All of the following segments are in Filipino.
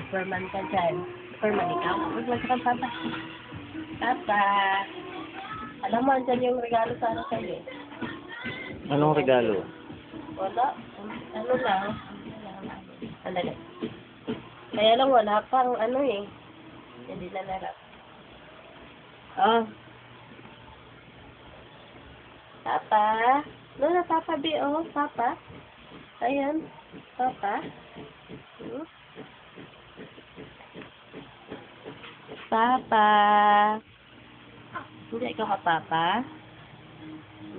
Superman ka dyan. Superman ikaw? Huwag lang ka papa. Papa. Alam mo, andyan yung regalo sana sa'yo. Anong regalo? Wala. Ano lang. Andali. Kaya lang wala pang ano eh. Hindi na narap. Oh. Papa. Lola, Papa B, oh. Papa. Ayan. Papa. Hmm? Papa. Hindi ikaw ka, Papa?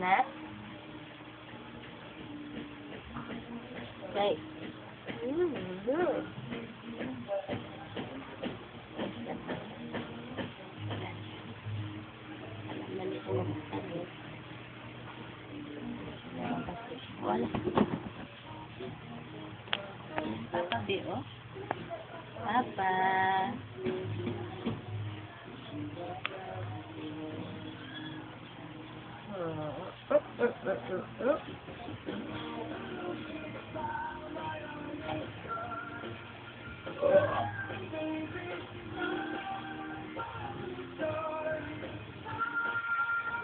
Na? Okay. Wala. Papa B, oh. Papa.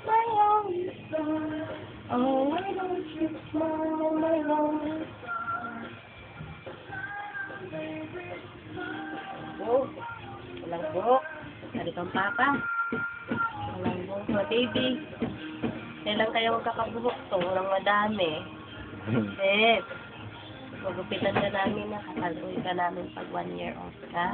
My only star. Oh, why don't you smile, my lonely star? Oh, walang buhok. Dari kang papa. Walang buhok na baby. Kailan kaya magkakabuhok to? Walang madami. Eh, magupitan ka namin na kakaluin ka namin pag 1 year old ka.